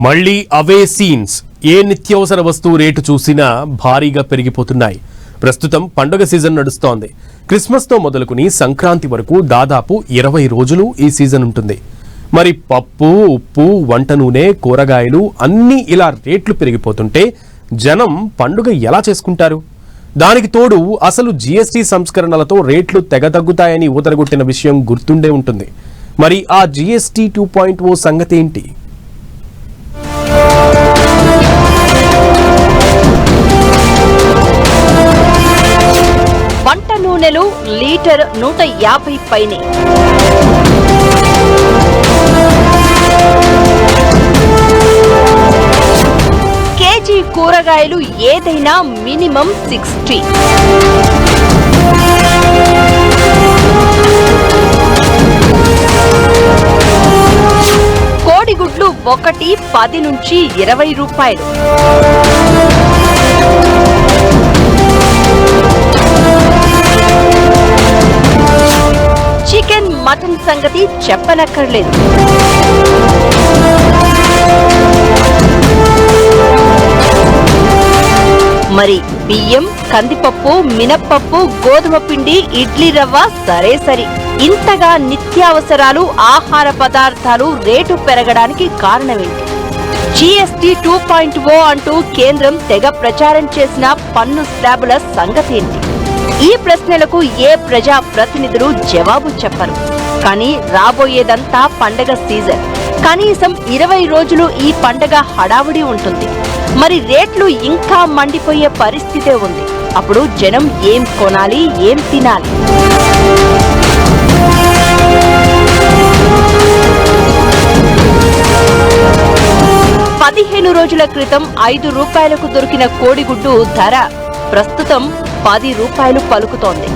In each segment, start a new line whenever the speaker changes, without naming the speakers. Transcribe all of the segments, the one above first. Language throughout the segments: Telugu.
మళ్ళీ అవే సీన్స్. ఏ నిత్యావసర వస్తువు రేటు చూసినా భారీగా పెరిగిపోతున్నాయి. ప్రస్తుతం పండుగ సీజన్ నడుస్తోంది. క్రిస్మస్తో మొదలుకుని సంక్రాంతి వరకు దాదాపు 20 రోజులు ఈ సీజన్ ఉంటుంది. మరి పప్పు, ఉప్పు, వంట నూనె, కూరగాయలు అన్నీ ఇలా రేట్లు పెరిగిపోతుంటే జనం పండుగ ఎలా చేసుకుంటారు? దానికి తోడు అసలు జీఎస్టీ సంస్కరణలతో రేట్లు తెగ తగ్గుతాయని ఊదరగొట్టిన విషయం గుర్తుండే ఉంటుంది. మరి ఆ జీఎస్టీ 2.0 సంగతి ఏంటి?
వంట నూనెలు లీటర్ 150 పైనే. కేజీ కూరగాయలు ఏదైనా మినిమం 60. కోడిగుడ్లు ఒకటి 10 నుంచి 20 రూపాయలు. చికెన్, మటన్ సంగతి చెప్పనక్కర్లేదు. మరి బియ్యం, కందిపప్పు, మినప్పప్పు, గోధుమ పిండి, ఇడ్లీ రవ్వ సరే. ఇంతగా నిత్యావసరాలు, ఆహార పదార్థాలు రేటు పెరగడానికి కారణమేంటి? జీఎస్టీ 2.0 అంటూ కేంద్రం తెగ ప్రచారం చేసిన పన్ను స్లాబుల సంగతేంటి? ఈ ప్రశ్నలకు ఏ ప్రజా ప్రతినిధులు జవాబు చెప్పరు. కానీ రాబోయేదంతా పండగ సీజన్. కనీసం 20 రోజులు ఈ పండగ హడావుడి ఉంటుంది. మరి రేట్లు ఇంకా మండిపోయే పరిస్థితే ఉంది. అప్పుడు జనం ఏం కొనాలి, ఏం తినాలి? పదిహేను రోజుల క్రితం 5 రూపాయలకు దొరికిన కోడిగుడ్డు ధర ప్రస్తుతం 10 రూపాయలు పలుకుతోంది.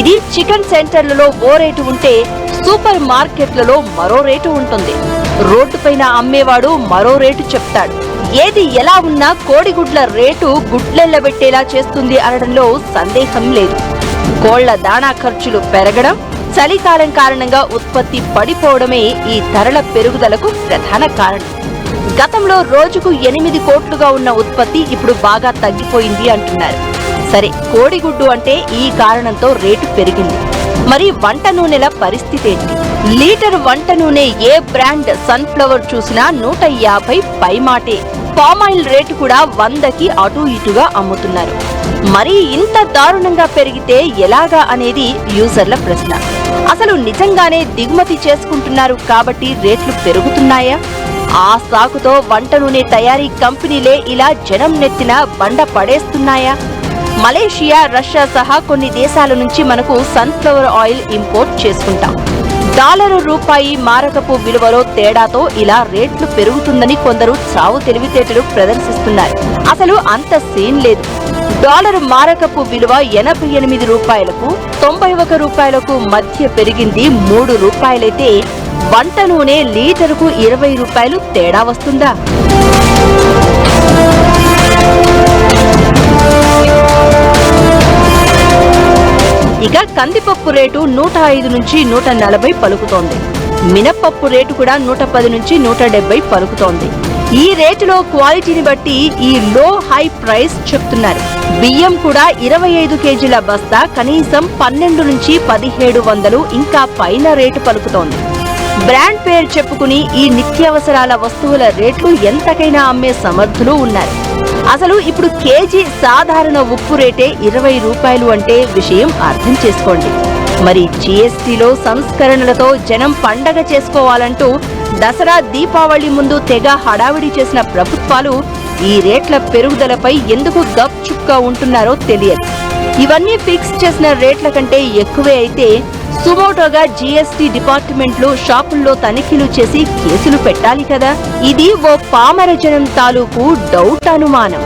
ఇది చికెన్ సెంటర్లలో ఓ రేటు ఉంటే సూపర్ మార్కెట్లలో మరో రేటు ఉంటుంది. రోడ్డుపైన అమ్మేవాడు మరో రేటు చెప్తాడు. ఏది ఎలా ఉన్నా కోడిగుడ్ల రేటు గుడ్లెళ్లబెట్టేలా చేస్తుంది అనడంలో సందేహం లేదు. కోళ్ల దాణా ఖర్చులు పెరగడం, చలికాలం కారణంగా ఉత్పత్తి పడిపోవడమే ఈ ధరల పెరుగుదలకు ప్రధాన కారణం. గతంలో రోజుకు 8 కోట్లుగా ఉన్న ఉత్పత్తి ఇప్పుడు బాగా తగ్గిపోయింది అంటున్నారు. సరే, కోడిగుడ్డు అంటే ఈ కారణంతో రేటు పెరిగింది. మరి వంట నూనెల పరిస్థితి ఏంటి? లీటర్ వంట నూనె ఏ బ్రాండ్ సన్ఫ్లవర్ చూసినా 150 పైమాటే. పామాయిల్ రేటు కూడా 100కి అటు ఇటుగా అమ్ముతున్నారు. మరి ఇంత దారుణంగా పెరిగితే ఎలాగా అనేది యూజర్ల ప్రశ్న. అసలు నిజంగానే దిగుమతి చేసుకుంటున్నారు కాబట్టి రేట్లు పెరుగుతున్నాయా? ఆ సాకుతో వంట నూనె తయారీ కంపెనీలే ఇలా జనం నెత్తిన బండ పడేస్తున్నాయా? మలేషియా, రష్యా సహా కొన్ని దేశాల నుంచి మనకు సన్ఫ్లవర్ ఆయిల్ ఇంపోర్ట్ చేసుకుంటాం. డాలరు రూపాయి మారకపు విలువలో తేడాతో ఇలా రేట్లు పెరుగుతుందని కొందరు చావు తెలివితేటలు ప్రదర్శిస్తున్నారు. అసలు అంత సీన్ లేదు. డాలరు మారకపు విలువ 88 రూపాయలకు 91 రూపాయలకు మధ్య పెరిగింది 3 రూపాయలైతే వంట నూనె లీటరుకు 20 రూపాయలు తేడా వస్తుందా? ఇక కందిపప్పు రేటు 105 నుంచి 140 పలుకుతోంది. మినప్పప్పు రేటు కూడా 110 నుంచి 170 పలుకుతోంది. ఈ రేటులో క్వాలిటీని బట్టి ఈ లో హై ప్రైస్ చెప్తున్నారు. బియ్యం కూడా 25 కేజీల బస్తా కనీసం 12 నుంచి 1700 ఇంకా పైన రేటు పలుకుతోంది. బ్రాండ్ పేరు చెప్పుకుని ఈ నిత్యావసరాల వస్తువుల రేట్లు ఎంతకైనా అమ్మే సమర్థులు ఉన్నారు. అసలు ఇప్పుడు కేజీ సాధారణ ఉప్పు రేటే 20 రూపాయలు అంటే విషయం అర్థం చేసుకోండి. మరి జీఎస్టీలో సంస్కరణలతో జనం పండగ చేసుకోవాలంటూ దసరా, దీపావళి ముందు తెగ హడావిడి చేసిన ప్రభుత్వాలు ఈ రేట్ల పెరుగుదలపై ఎందుకు గప్చుప్గా ఉంటున్నారో తెలియదు. ఇవన్నీ ఫిక్స్ చేసిన రేట్ల కంటే ఎక్కువే అయితే సుమోటోగా జీఎస్టీ డిపార్ట్మెంట్లు షాపుల్లో తనిఖీలు చేసి కేసులు పెట్టాలి కదా. ఇది ఓ పామర జనం తాలూకు డౌట్ అనుమానం.